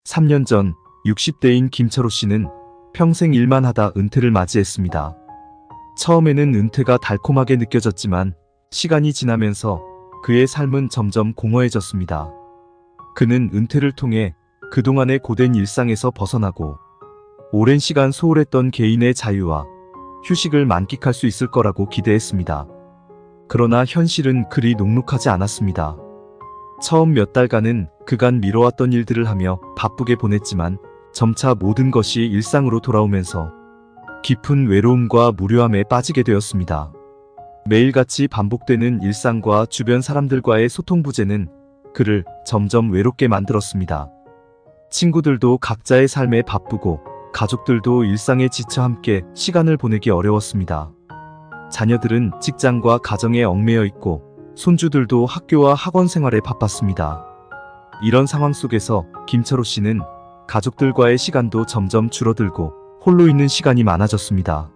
3년 전 60대인 김철호 씨는 평생 일만 하다 은퇴를 맞이했습니다. 처음에는 은퇴가 달콤하게 느껴졌지만 시간이 지나면서 그의 삶은 점점 공허해졌습니다. 그는 은퇴를 통해 그동안의 고된 일상에서 벗어나고 오랜 시간 소홀했던 개인의 자유와 휴식을 만끽할 수 있을 거라고 기대했습니다. 그러나 현실은 그리 녹록하지 않았습니다. 처음 몇 달간은 그간 미뤄왔던 일들을 하며 바쁘게 보냈지만 점차 모든 것이 일상으로 돌아오면서 깊은 외로움과 무료함에 빠지게 되었습니다. 매일같이 반복되는 일상과 주변 사람들과의 소통 부재는 그를 점점 외롭게 만들었습니다. 친구들도 각자의 삶에 바쁘고 가족들도 일상에 지쳐 함께 시간을 보내기 어려웠습니다. 자녀들은 직장과 가정에 얽매여 있고 손주들도 학교와 학원 생활에 바빴습니다. 이런 상황 속에서 김철호 씨는 가족들과의 시간도 점점 줄어들고 홀로 있는 시간이 많아졌습니다.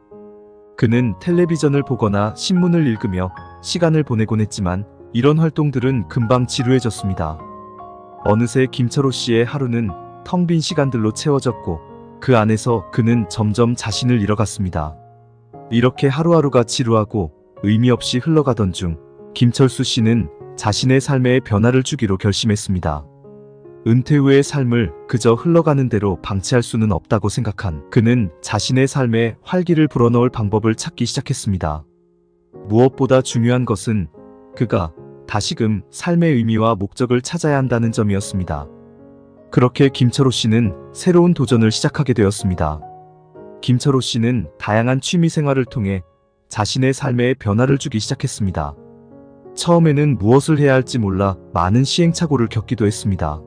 그는 텔레비전을 보거나 신문을 읽으며 시간을 보내곤 했지만 이런 활동들은 금방 지루해졌습니다. 어느새 김철호 씨의 하루는 텅 빈 시간들로 채워졌고 그 안에서 그는 점점 자신을 잃어갔습니다. 이렇게 하루하루가 지루하고 의미 없이 흘러가던 중 김철수 씨는 자신의 삶에 변화를 주기로 결심했습니다. 은퇴 후의 삶을 그저 흘러가는 대로 방치할 수는 없다고 생각한 그는 자신의 삶에 활기를 불어넣을 방법을 찾기 시작했습니다. 무엇보다 중요한 것은 그가 다시금 삶의 의미와 목적을 찾아야 한다는 점이었습니다. 그렇게 김철호 씨는 새로운 도전을 시작하게 되었습니다. 김철호 씨는 다양한 취미 생활을 통해 자신의 삶에 변화를 주기 시작했습니다. 처음에는 무엇을 해야 할지 몰라 많은 시행착오를 겪기도 했습니다.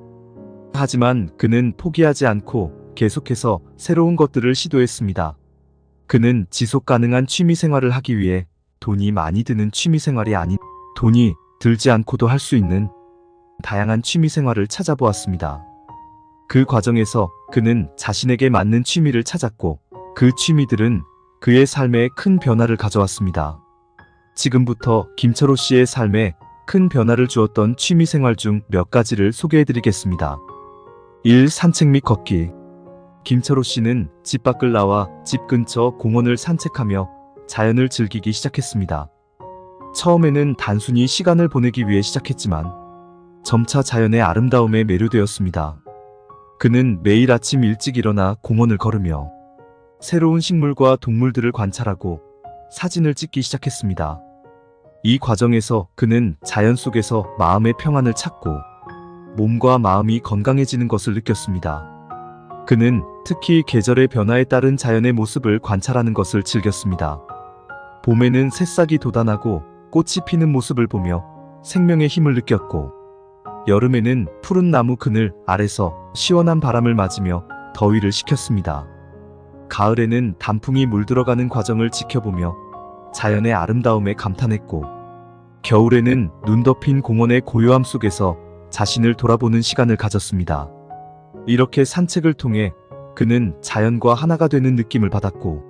하지만 그는 포기하지 않고 계속해서 새로운 것들을 시도했습니다. 그는 지속 가능한 취미 생활을 하기 위해 돈이 많이 드는 취미 생활이 아닌 돈이 들지 않고도 할 수 있는 다양한 취미 생활을 찾아보았습니다. 그 과정에서 그는 자신에게 맞는 취미를 찾았고 그 취미들은 그의 삶에 큰 변화를 가져왔습니다. 지금부터 김철호 씨의 삶에 큰 변화를 주었던 취미생활 중 몇 가지를 소개해드리겠습니다. 1. 산책 및 걷기. 김철호 씨는 집 밖을 나와 집 근처 공원을 산책하며 자연을 즐기기 시작했습니다. 처음에는 단순히 시간을 보내기 위해 시작했지만 점차 자연의 아름다움에 매료되었습니다. 그는 매일 아침 일찍 일어나 공원을 걸으며 새로운 식물과 동물들을 관찰하고 사진을 찍기 시작했습니다. 이 과정에서 그는 자연 속에서 마음의 평안을 찾고 몸과 마음이 건강해지는 것을 느꼈습니다. 그는 특히 계절의 변화에 따른 자연의 모습을 관찰하는 것을 즐겼습니다. 봄에는 새싹이 돋아나고 꽃이 피는 모습을 보며 생명의 힘을 느꼈고 여름에는 푸른 나무 그늘 아래서 시원한 바람을 맞으며 더위를 식혔습니다. 가을에는 단풍이 물들어가는 과정을 지켜보며 자연의 아름다움에 감탄했고 겨울에는 눈 덮인 공원의 고요함 속에서 자신을 돌아보는 시간을 가졌습니다. 이렇게 산책을 통해 그는 자연과 하나가 되는 느낌을 받았고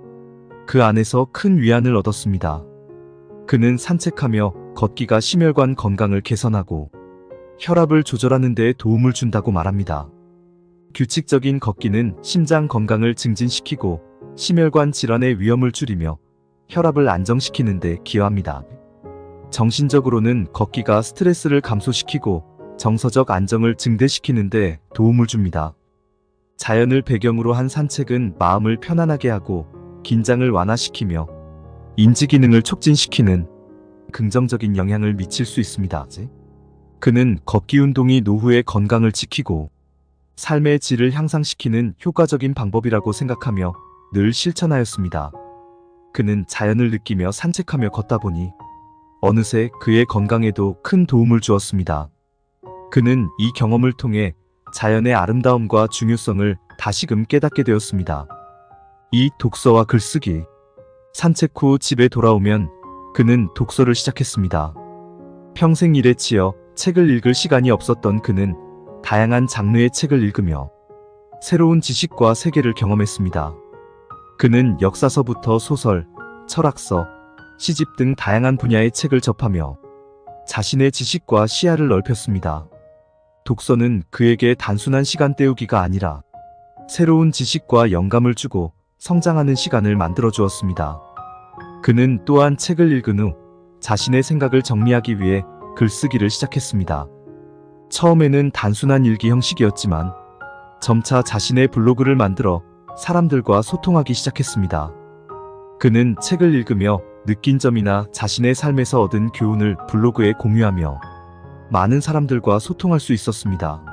그 안에서 큰 위안을 얻었습니다. 그는 산책하며 걷기가 심혈관 건강을 개선하고 혈압을 조절하는 데 도움을 준다고 말합니다. 규칙적인 걷기는 심장 건강을 증진시키고 심혈관 질환의 위험을 줄이며 혈압을 안정시키는 데 기여합니다. 정신적으로는 걷기가 스트레스를 감소시키고 정서적 안정을 증대시키는 데 도움을 줍니다. 자연을 배경으로 한 산책은 마음을 편안하게 하고 긴장을 완화시키며 인지 기능을 촉진시키는 긍정적인 영향을 미칠 수 있습니다. 그는 걷기 운동이 노후의 건강을 지키고 삶의 질을 향상시키는 효과적인 방법이라고 생각하며 늘 실천하였습니다. 그는 자연을 느끼며 산책하며 걷다 보니 어느새 그의 건강에도 큰 도움을 주었습니다. 그는 이 경험을 통해 자연의 아름다움과 중요성을 다시금 깨닫게 되었습니다. 2. 독서와 글쓰기. 산책 후 집에 돌아오면 그는 독서를 시작했습니다. 평생 일에 치여 책을 읽을 시간이 없었던 그는 다양한 장르의 책을 읽으며 새로운 지식과 세계를 경험했습니다. 그는 역사서부터 소설, 철학서, 시집 등 다양한 분야의 책을 접하며 자신의 지식과 시야를 넓혔습니다. 독서는 그에게 단순한 시간 때우기가 아니라 새로운 지식과 영감을 주고 성장하는 시간을 만들어 주었습니다. 그는 또한 책을 읽은 후 자신의 생각을 정리하기 위해 글쓰기를 시작했습니다. 처음에는 단순한 일기 형식이었지만 점차 자신의 블로그를 만들어 사람들과 소통하기 시작했습니다. 그는 책을 읽으며 느낀 점이나 자신의 삶에서 얻은 교훈을 블로그에 공유하며 많은 사람들과 소통할 수 있었습니다.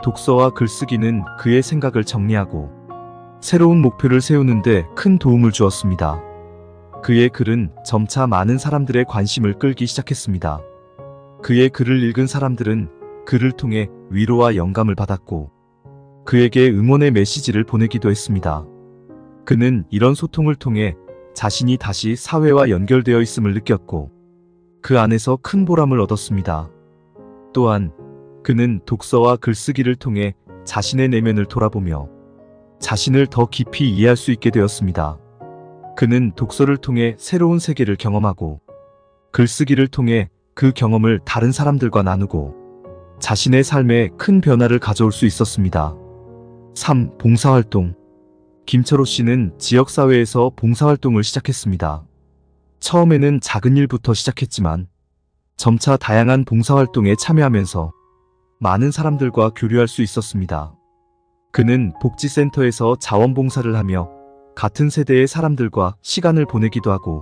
독서와 글쓰기는 그의 생각을 정리하고 새로운 목표를 세우는데 큰 도움을 주었습니다. 그의 글은 점차 많은 사람들의 관심을 끌기 시작했습니다. 그의 글을 읽은 사람들은 글을 통해 위로와 영감을 받았고 그에게 응원의 메시지를 보내기도 했습니다. 그는 이런 소통을 통해 자신이 다시 사회와 연결되어 있음을 느꼈고 그 안에서 큰 보람을 얻었습니다. 또한 그는 독서와 글쓰기를 통해 자신의 내면을 돌아보며 자신을 더 깊이 이해할 수 있게 되었습니다. 그는 독서를 통해 새로운 세계를 경험하고 글쓰기를 통해 그 경험을 다른 사람들과 나누고 자신의 삶에 큰 변화를 가져올 수 있었습니다. 3. 봉사활동. 김철호 씨는 지역사회에서 봉사활동을 시작했습니다. 처음에는 작은 일부터 시작했지만 점차 다양한 봉사활동에 참여하면서 많은 사람들과 교류할 수 있었습니다. 그는 복지센터에서 자원봉사를 하며 같은 세대의 사람들과 시간을 보내기도 하고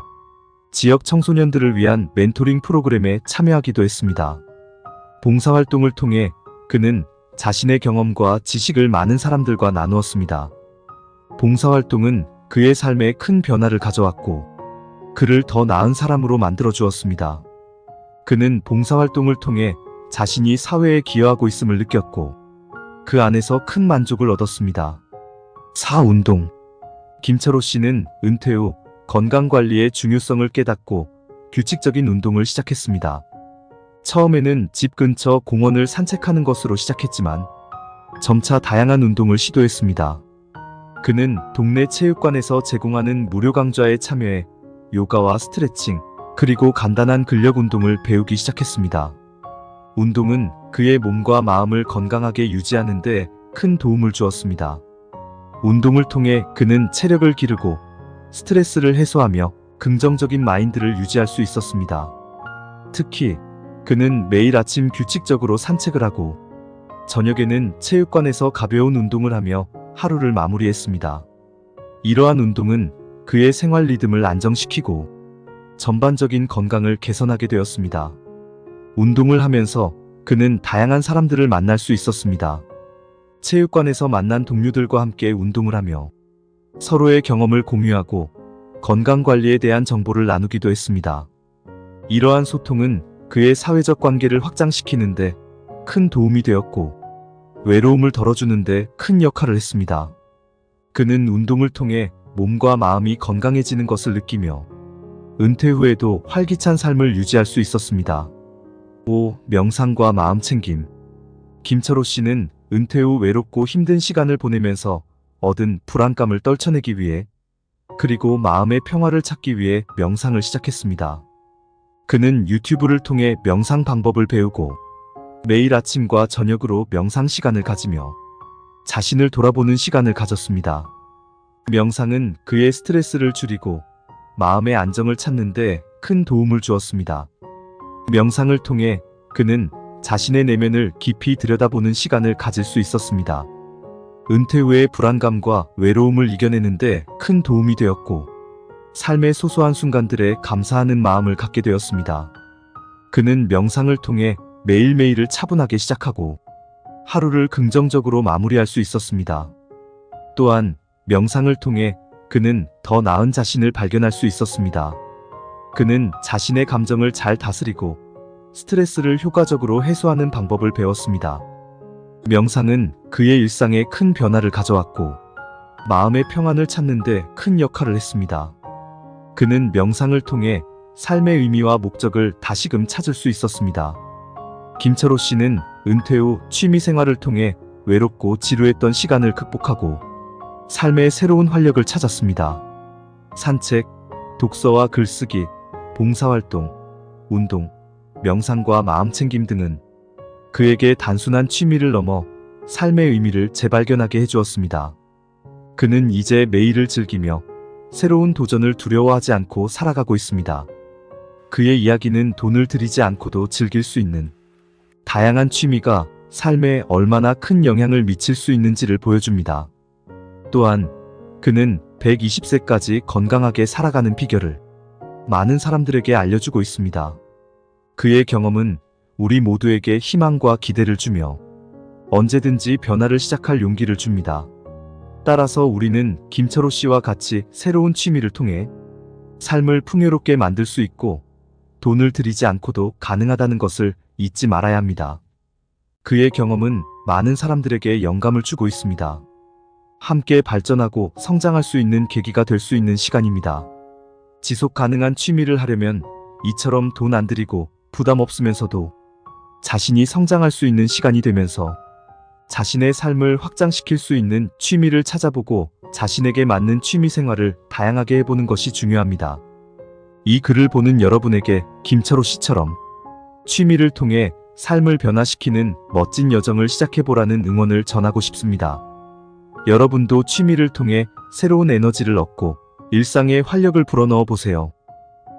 지역 청소년들을 위한 멘토링 프로그램에 참여하기도 했습니다. 봉사활동을 통해 그는 자신의 경험과 지식을 많은 사람들과 나누었습니다. 봉사활동은 그의 삶에 큰 변화를 가져왔고 그를 더 나은 사람으로 만들어 주었습니다. 그는 봉사활동을 통해 자신이 사회에 기여하고 있음을 느꼈고 그 안에서 큰 만족을 얻었습니다. 4. 운동. 김철호 씨는 은퇴 후 건강관리의 중요성을 깨닫고 규칙적인 운동을 시작했습니다. 처음에는 집 근처 공원을 산책하는 것으로 시작했지만 점차 다양한 운동을 시도했습니다. 그는 동네 체육관에서 제공하는 무료 강좌에 참여해 요가와 스트레칭, 그리고 간단한 근력 운동을 배우기 시작했습니다. 운동은 그의 몸과 마음을 건강하게 유지하는 데 큰 도움을 주었습니다. 운동을 통해 그는 체력을 기르고 스트레스를 해소하며 긍정적인 마인드를 유지할 수 있었습니다. 특히 그는 매일 아침 규칙적으로 산책을 하고 저녁에는 체육관에서 가벼운 운동을 하며 하루를 마무리했습니다. 이러한 운동은 그의 생활 리듬을 안정시키고 전반적인 건강을 개선하게 되었습니다. 운동을 하면서 그는 다양한 사람들을 만날 수 있었습니다. 체육관에서 만난 동료들과 함께 운동을 하며 서로의 경험을 공유하고 건강관리에 대한 정보를 나누기도 했습니다. 이러한 소통은 그의 사회적 관계를 확장시키는데 큰 도움이 되었고 외로움을 덜어주는데 큰 역할을 했습니다. 그는 운동을 통해 몸과 마음이 건강해지는 것을 느끼며 은퇴 후에도 활기찬 삶을 유지할 수 있었습니다. 5. 명상과 마음챙김. 김철호 씨는 은퇴 후 외롭고 힘든 시간을 보내면서 얻은 불안감을 떨쳐내기 위해 그리고 마음의 평화를 찾기 위해 명상을 시작했습니다. 그는 유튜브를 통해 명상 방법을 배우고 매일 아침과 저녁으로 명상 시간을 가지며 자신을 돌아보는 시간을 가졌습니다. 명상은 그의 스트레스를 줄이고 마음의 안정을 찾는 데 큰 도움을 주었습니다. 명상을 통해 그는 자신의 내면을 깊이 들여다보는 시간을 가질 수 있었습니다. 은퇴 후의 불안감과 외로움을 이겨내는 데 큰 도움이 되었고 삶의 소소한 순간들에 감사하는 마음을 갖게 되었습니다. 그는 명상을 통해 매일매일을 차분하게 시작하고 하루를 긍정적으로 마무리할 수 있었습니다. 또한 명상을 통해 그는 더 나은 자신을 발견할 수 있었습니다. 그는 자신의 감정을 잘 다스리고 스트레스를 효과적으로 해소하는 방법을 배웠습니다. 명상은 그의 일상에 큰 변화를 가져왔고 마음의 평안을 찾는 데 큰 역할을 했습니다. 그는 명상을 통해 삶의 의미와 목적을 다시금 찾을 수 있었습니다. 김철호 씨는 은퇴 후 취미생활을 통해 외롭고 지루했던 시간을 극복하고 삶의 새로운 활력을 찾았습니다. 산책, 독서와 글쓰기, 봉사활동, 운동, 명상과 마음챙김 등은 그에게 단순한 취미를 넘어 삶의 의미를 재발견하게 해주었습니다. 그는 이제 매일을 즐기며 새로운 도전을 두려워하지 않고 살아가고 있습니다. 그의 이야기는 돈을 들이지 않고도 즐길 수 있는 다양한 취미가 삶에 얼마나 큰 영향을 미칠 수 있는지를 보여줍니다. 또한 그는 120세까지 건강하게 살아가는 비결을 많은 사람들에게 알려주고 있습니다. 그의 경험은 우리 모두에게 희망과 기대를 주며 언제든지 변화를 시작할 용기를 줍니다. 따라서 우리는 김철호 씨와 같이 새로운 취미를 통해 삶을 풍요롭게 만들 수 있고 돈을 들이지 않고도 가능하다는 것을 잊지 말아야 합니다. 그의 경험은 많은 사람들에게 영감을 주고 있습니다. 함께 발전하고 성장할 수 있는 계기가 될 수 있는 시간입니다. 지속 가능한 취미를 하려면 이처럼 돈 안 들이고 부담 없으면서도 자신이 성장할 수 있는 시간이 되면서 자신의 삶을 확장시킬 수 있는 취미를 찾아보고 자신에게 맞는 취미 생활을 다양하게 해보는 것이 중요합니다. 이 글을 보는 여러분에게 김철호 씨처럼 취미를 통해 삶을 변화시키는 멋진 여정을 시작해보라는 응원을 전하고 싶습니다. 여러분도 취미를 통해 새로운 에너지를 얻고 일상에 활력을 불어넣어 보세요.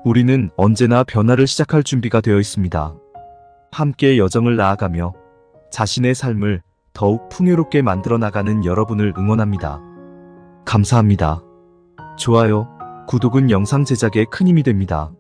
우리는 언제나 변화를 시작할 준비가 되어 있습니다. 함께 여정을 나아가며 자신의 삶을 더욱 풍요롭게 만들어 나가는 여러분을 응원합니다. 감사합니다. 좋아요, 구독은 영상 제작에 큰 힘이 됩니다.